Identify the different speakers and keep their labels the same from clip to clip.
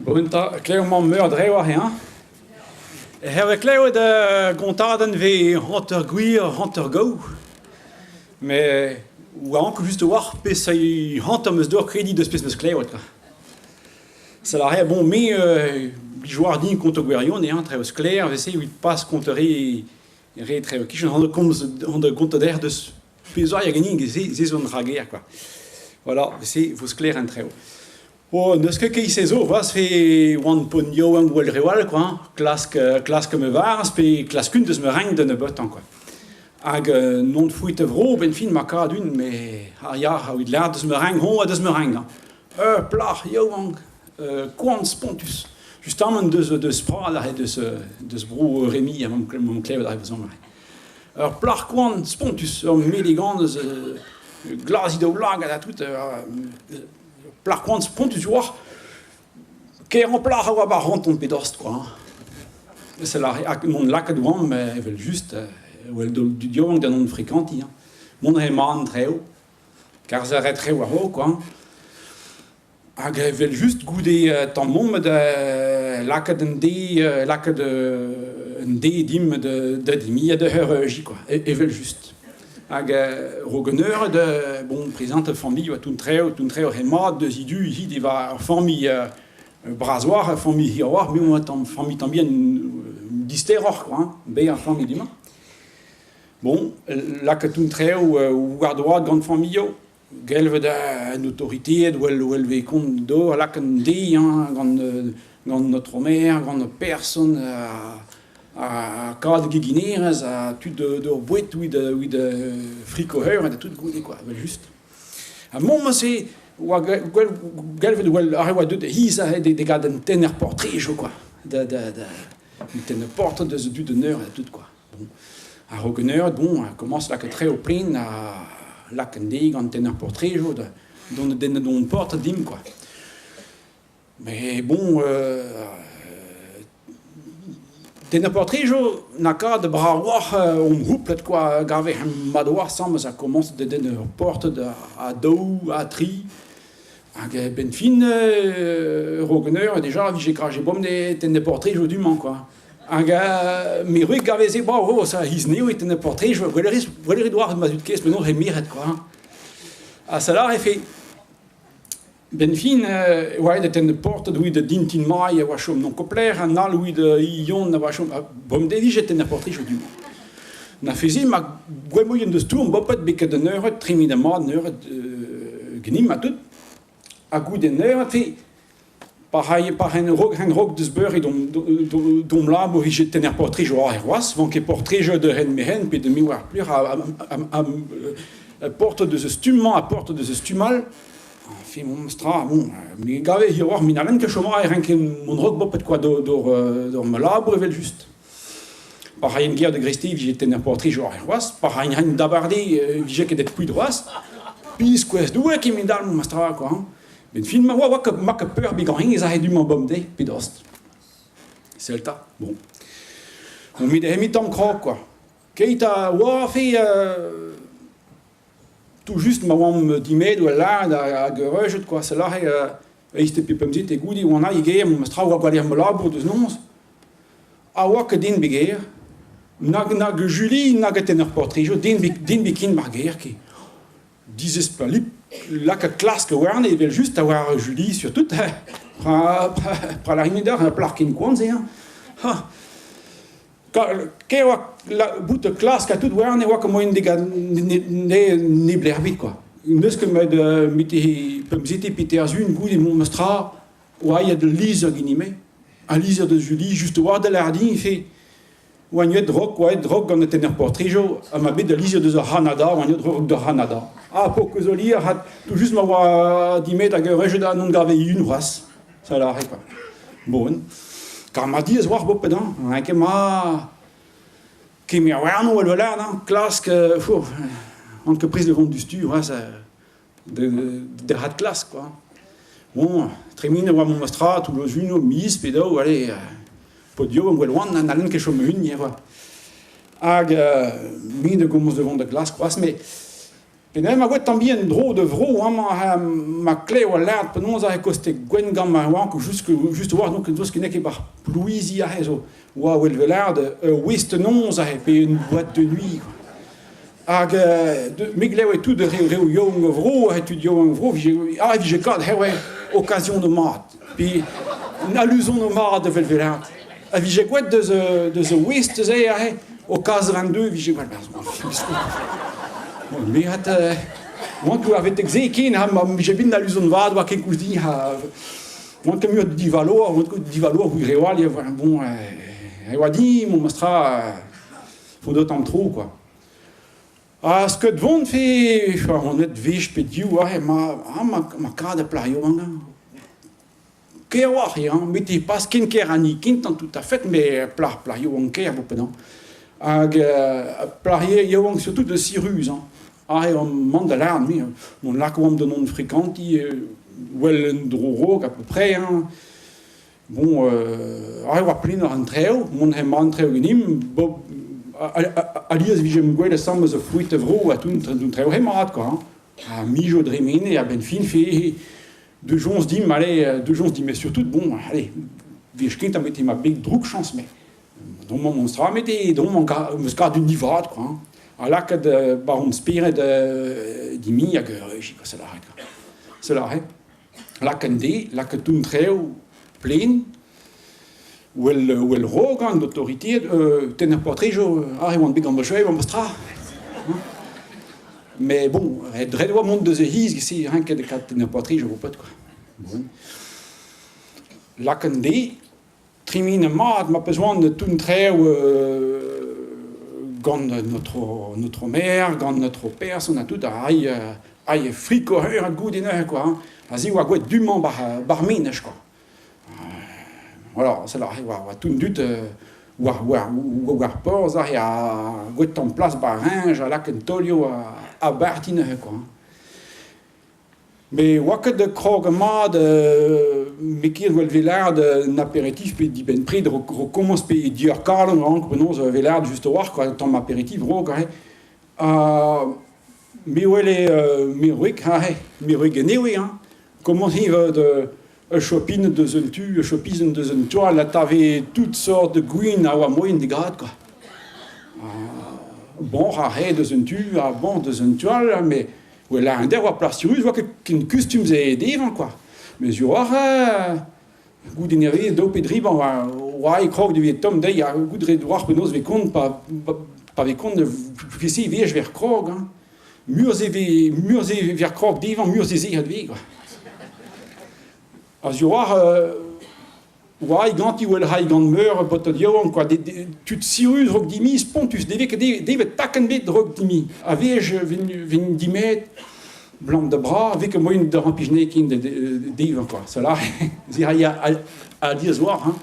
Speaker 1: Bonta, clairement meurdre ou rien. Avec Cléo de Gontaden ve Hunter Guir, Hunter Go. Mais, ou encore juste voir, c'est Hunter me door crédit de espèce de Cléo. Ça l'a bon, mais joueur digne contre Guerion et un très clair, c'est où il passe contre Ré très qui on de contre d'air de Pésoir, il y a gagné des zones raguères quoi. Voilà, c'est vos clair un très haut. Oh, ne ce que ces eaux, va se fait one ponyo un ou el rewal quoi, classe comme vars, puis classe qu'une de ce meringue de ne botan quoi. Ag non de fouille vro ben fin ma cas d'une mais ja où il l'air de ce meringue on de ce meringue. Plar yo ang quant spontus. Justement de ce bras là de ce brou Rémi à mon clé de raison. Plar quant spontus méligant de glace de blague à toute plar quant spontus vois qu'est en plar à voir rond pédost quoi. C'est là mon lac de wam mais ils veulent juste ou el du diong d'un non fréquent mon réman très haut car ça arrête très haut quoi. Ils veulent juste goûter tant monde de lac de dim de dimi de hergie quoi. Ils veulent juste Rogeneur de bon présente famille tout très rémat de zidu il va famille brasoir famille hiroir mais moi famille tambien distéror quoi bien famille dima bon là que tout très ou gardois grande famille gelve de autorité ou elle veut compte d'or là que dit grande notre mère grande personne à cadre guiguinières à tout de boîte oui de fricoheur et de tout goût quoi juste à moment c'est ou galve de well arrive de hisa des gars d'un tenner portrait je quoi de tenner porte de neur et tout quoi bon à Rogeneur bon commence là que très au plein à la candy quand tenner portrait je dont porte dim quoi mais bon Ten portrait na cas de bravoir groupe quoi gavé madoir sans ça commence de porte de à dos à tri ben fin Rogeneur déjà j'ai craché bon des ten portrait du man quoi un gars mais oui gavé c'est bon ça hisné oui ten portrait je voulais Edouard de mazut caisse mais non rémiret quoi à cela fait ben fin ouais de ten porte de dintin mai wa chom non complet un al oui de ion wa chom bon de dit j'étais n'importe je du na faisait ma goemoyen de sturm bopet beke de neur trimidement neur gnim à tout à goût de neur fait pareil par un rock de sbeur et dom là bo j'étais n'importe je vois roas vont que portrait je de ren mehen puis de mi war plus à porte de ce stumment à porte de ce stumal fait mon stra bon mais gavé hier war minalen que choma et rien que mon rock bopet quoi d'or malabre vel juste pareil une guerre de grestive j'étais n'importe je vois roas pareil un dabardé j'ai que d'être plus droit puis squest doué qui me dal mon stra quoi ben film wa que mac peur bigoring ils a dû m'en bomber puis dost c'est le tas bon on mit des mi-temps croc quoi keita wa fait tout juste ma wam dimed ou là à garage quoi c'est là et c'était puis comme c'était goudi on a igé mon stra wa galer malabre de noms a wa que din biger nag Julie nag tener portrait din bikin marguer qui disait pas là que classe que warne il veut juste avoir Julie sur tout par la rimideur un plarkin quanze hein que la bout de classe qu'à tout warne wa comme une dégâts ne blerbi quoi ne ce que me miti comme c'était Peter une goût des monstra ouais il y a de lise guinimé un lise de Julie juste voir de l'ardin il fait ou un de rock ouais rock quand on était portrait jo à ma bête de lise de Hanada ou un de rock de Hanada pour que Zoli a tout juste m'avoir dit mais à je da non gavé une race ça l'arrête pas bon car m'a dit voir beau pedant un que ma qui me ouais non voilà non classe que en que prise de compte du stu ouais ça de rat classe quoi bon termine moi mon mastra tout le juno mis pédo allez podio on va loin dans l'un que je me une quoi ag mis de commence devant de classe quoi mais Et même à tambien drôle de vro, ma clé ou l'air, pour nous, à costé Gwen Gamma, juste voir donc tout ce qui n'est que par Louisia, ou à l'air de West non, ça a une boîte de nuit. Ag Miglé et tout de Young Vro, étudiant en Vro, j'ai quand occasion de mat. Puis une allusion de mat de Velvelard. J'ai quoi de The West, au cas 22, j'ai quoi mais moi tu avais exécuté j'ai bien l'allusion de vad ou quelque chose dit moi comme il dit valeur oui réel il y a bon il dit mon mastra faut d'autant trop quoi ce que devant fait on est viche petit ouais ma cara de playo que rien mais tu pas skin kerani kin tout à fait mais playo on care beaucoup non playo il y a surtout de Cyrus on demande de l'air, mon lac de non fréquent, well droro à peu près. Bon, on va plein en tréo, mon aimant tréo nim, alias j'aime le somme de fruits vro à tout un tréo hémat quoi. À mi-jour de rémine et à ben fin fait 2 jours dit allez 2 jours dit mais surtout bon allez vichkin t'as mis ma big druk chance mais dans mon monstre mais dans mon cas du niveau quoi. Là que de baron spire de dimi à que j'ai que c'est l'arrêt là que tout un tréo plein où elle rogan d'autorité tenir portrait je arrive en big en bouche on mostra mais bon elle doit monter de zehis ici rien que de tenir portrait je vois pas quoi bon là que trimine m'a besoin de tout un tréo quand notre mère, quand notre père, on a tout aïe frico un goût d'énergie quoi. Vas-y ou du monde barmine quoi. Voilà, c'est là on tout du ou port ça y a goût en place baringe là que tolio à Bertine quoi. Mais waket de krogma de mekir wel velard un apéritif pe di ben prix de recommence pe dior Carl on prenons velard juste voir quoi temps apéritif ro quoi mais ouais miruik miruik oui hein comment il va de shopping de zentu shopping de zentu là t'avais toutes sortes de green à moyen de grade quoi bon rare de zentu à bon de zentu mais ouais là un der wa place je vois qu'une costume c'est devant quoi mais je vois goût d'énergie d'eau pédri bon ouais croque de tom day a goût de voir que nous compte pas avec compte de ici viege vers croque hein mieux vers croque devant mieux c'est à vie quoi alors je vois ouais quand il will high gant meurt potodio quoi tu te sirus rock dimi spontus devait que devait taken bit rock dimi avait je vin dimet blanc de bras avec moyen de rempigner qui de quoi cela il y a à dire soir hein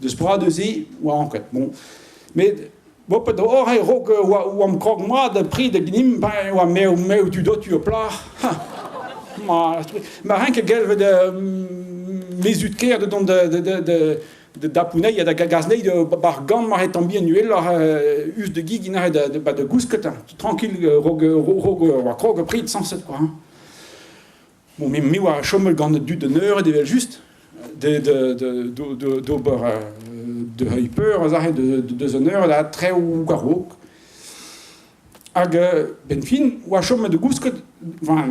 Speaker 1: de ce bras de zi ou en fait bon mais bon peut or et rock ou am croque moi de prix de nim ou mais tu dois tu plat mais rien que gelve de mes utker de dapunei il y a de gaznei de bargan ma est bien nuel us de gig in de gousket tranquille rog prix de 107 quoi bon mais wa chommel gant du de neur et des juste de hyper de honneur là très ou garok ag benfin wa chommel de gousket enfin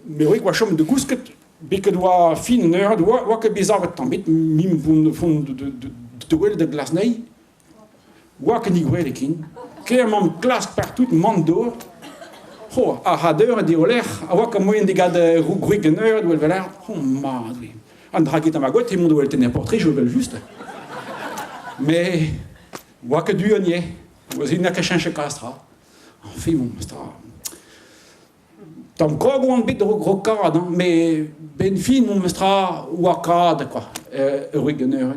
Speaker 1: mais oui wa chommel de gousket Beke doa fin neur doa que bizarre tambit mim fond de wel de glasnei wa que ni gwelekin que mon classe partout mando ho a hader de oler a wa que moyen de gade ruigener doel velar oh madre and dragit ma gote mon doel tenir portrait je veux juste mais wa que du onier vous ina que change castra en fait mon stra tam krogwan bit rocade mais ben fin mon mestra wakad quoi ruigener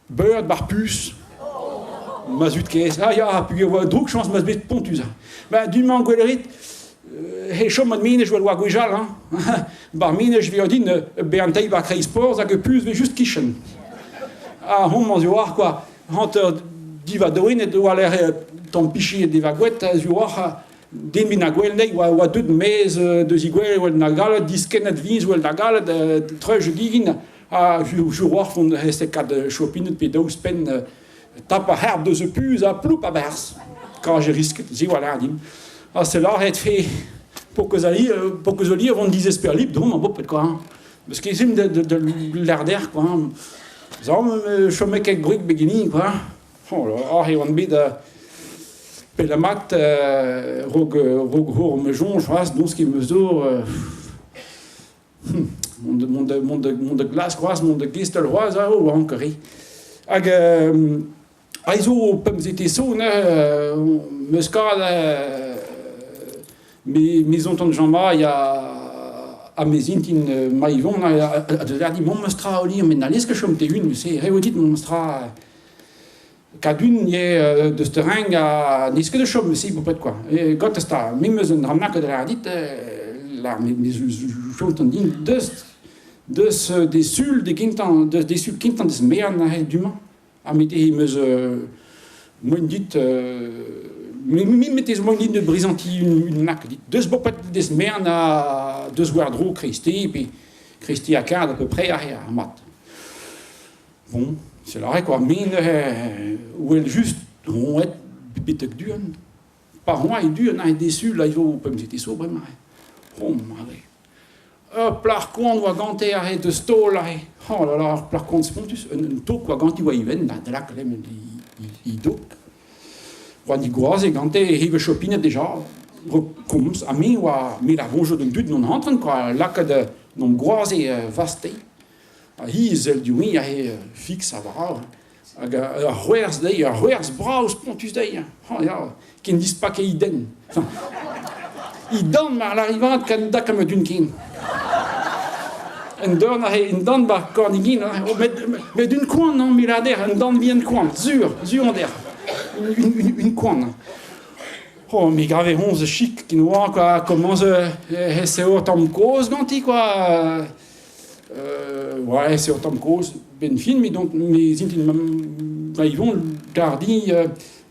Speaker 1: bird barpus mazut kes ah ya puis druk chance mazbit pontuza ben du mangolerit he chom mine je vois guijal hein barmine je vais dire bentay ba crei sports a que plus juste kitchen ah on mange voir quoi hunter diva doin et doit l'air ton pichi et divagouette je vois den vin a gwell nei, oa dud mez deus I gwell ouel na galad, diskenet viz ouel na galad, treuj gigin, a ju war font heste kad chopinet pe daouz pen tap a herb deus puz a ploup a bers. Quand j'ai risqué, j'ai voilà, dit. Ah, c'est là, être fait pour que je lis avant de désespérer libre, donc on va pas quoi. Hein. Parce qu'ils aiment de l'air d'air, quoi. Ça, je mets quelques briques beginning, quoi. Oh là, ah, et on met de pelamat, rog me jonge, je vois, donc ce qui mesure. Monde de glace, quoi, monde de gistel, roi, ça, ou encore. Ag, aizo pums et so, me scale, mes entends de Jean-Ma, il y a à mes intin maïvon, a de l'air dit mon monstra au lire, mais n'a l'est que je me t'ai une, c'est réaudit mon monstra. Kadune y de stering à nisque de chaume, c'est peut-être quoi. Et quand c'est ça, même un drame que de l'air dit, là, mais j'entends dire des sul, des quintans, des sul quintans des meilleurs d'humain. A mettez moins dit mettez moins dit de brisanti une nac dit deux bopet des mers na deux guardro Christi puis Christi à quart à peu près à mat. Bon, c'est là quoi mine où elle juste on est bitek duan. Par moi il duan a déçu là il faut pas me c'était sobre mais. Oh maré. Par contre, on va ganter arrêt de stol arrêt. Oh là là, par contre, c'est un taux quoi ganti wa even là de là quand même il doc. On dit gros et ganter il veut chopiner déjà. Comme à mi wa mi la bonjour de dud non entren quoi là que de non gros et vaste. Hizel du oui fixe à voir. A roers day, a roers braus pontus day. Oh ja, qui ne disent pas qu'il donne. Il donne à l'arrivée de Canada comme d'une king. En dan bar kornigin, mais d'une coin, non, milliardaire, en dan bien de coin, zur en der, une coin. Oh, mais grave 11 chic qui nous voit, quoi, comment c'est autant de cause, ganti, quoi. Ouais, c'est autant de cause, ben film, mais donc, mes intimes, ils vont garder,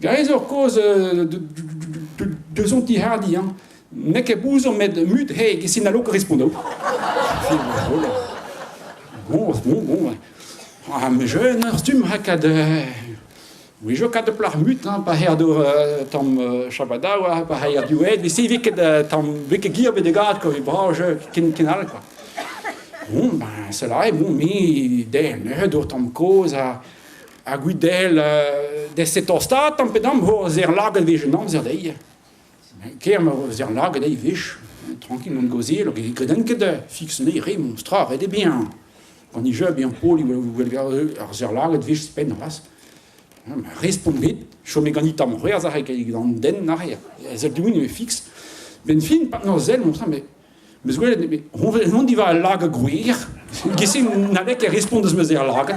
Speaker 1: garder leur cause de son petit hardi, hein. N'est que vous met mute, hey, qui s'inalo correspondant. Bon. Ah, mais je n'ai pas de. Oui, je cadre plat mute, hein, pas her de tom Shabada, ou pas her du Wed, mais c'est vite que tom, vite que Guillaume de garde, comme il branche, kinal, quoi. Bon, ben, c'est là, bon, mais d'elle, d'autres tom cause, à Guidel, de cet ostat, tom pedam, ho, zer lag, de végenom, zer d'eille. Kerm zer lag, d'eille, viche. Tranquille, non gauzier, le gredin que de fixe les ré monstra, et bien. Quand il joue bien Paul, il veut zer lag, de viche pen ras. Répond vite, je me gagne tam rire, ça qu'il dans den arrière. Zel du win fixe. Ben fin, pas non zel monstra, mais on dit va lag grouir. Qui c'est n'avait qui répond de ce zer lag.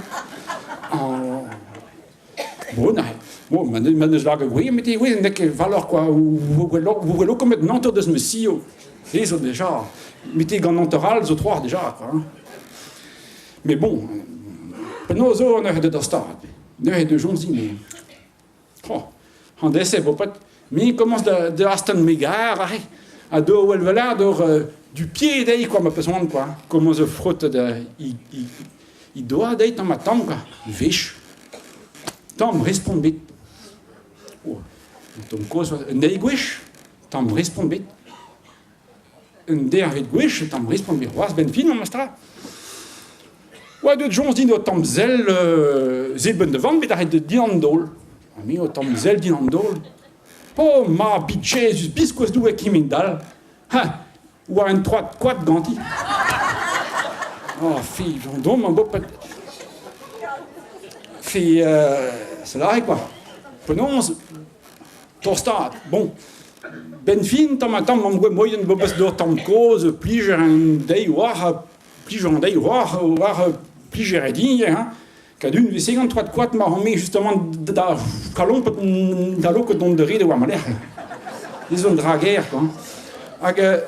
Speaker 1: Bon, man is lag grouir, mais tu vois, n'est que valeur quoi, ou vous comme maintenant de ce monsieur. Et ça déjà, mettez gant entoral, zo trois déjà, quoi. Mais bon, nous on a de stade, nous de jonzi, mais oh, en décès, bon pas, mais il commence de Aston Megar, à deux ou du pied d'ailleurs quoi, ma personne quoi, comment se frotte de, il doit d'être dans ma tombe quoi, viche, tombe répond vite, oh, tombe cause, n'aiguiche, tombe répond vite. Un der vet gwech, tam respond bir roaz ben fin, mastra. Oa de jons din o tam zel ben de vant, bet arret de din an dol. Ami o tam zel din an dol. Po ma bitche, zus biskouez dou e kimin dal. Ha, oa un troad kwad ganti. Oh, fi, j'en dom an bo pat. Fi, c'est là, quoi. Penons, torstad, bon. Ben fin, tam mam gwe moyen bobes d'or tam cause, pliger un day war, pliger edin, hein. Kadune ve 53 de quat maromé justement da kalon da lo que don de ride war maler. Ils ont draguer quoi. Ag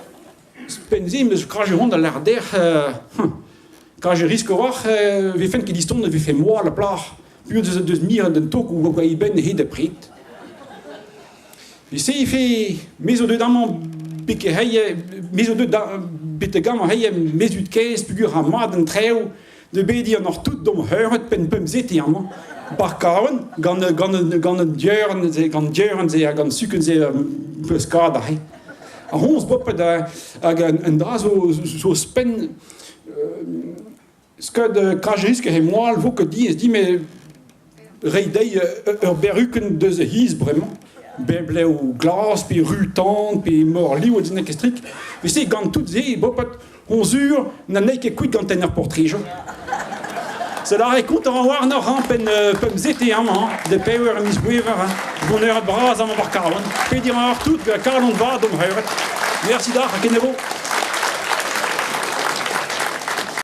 Speaker 1: spenzi me crache rond dans l'air d'air quand je risque voir ve fen qui diston ve fait moi la plat plus de mire de tok ou ben he de prit. Ici, il fait mes deux dames, mes deux bitte gamma, mes deux caisses, figure à maden treu, de bédi en tout dom heuret, pen zeti en barkauen, gan djeuren, gan suken ze pescada. A hons boppet un dra zo spen, skad kajiske he moal, vo que dit, mais reidei beruken de ze his, vraiment. Beble ou glas, puis rutan, puis morli ou des strik. Mais c'est gant toutes ces bopet 11 heures, n'a n'est que quid gant en portrait. C'est la récolte en warner en pen zété un de power Miss Weaver, bonheur de bras à mon barcaron. Puis dire tout, Carlon va donc. Merci d'art, Kenevo.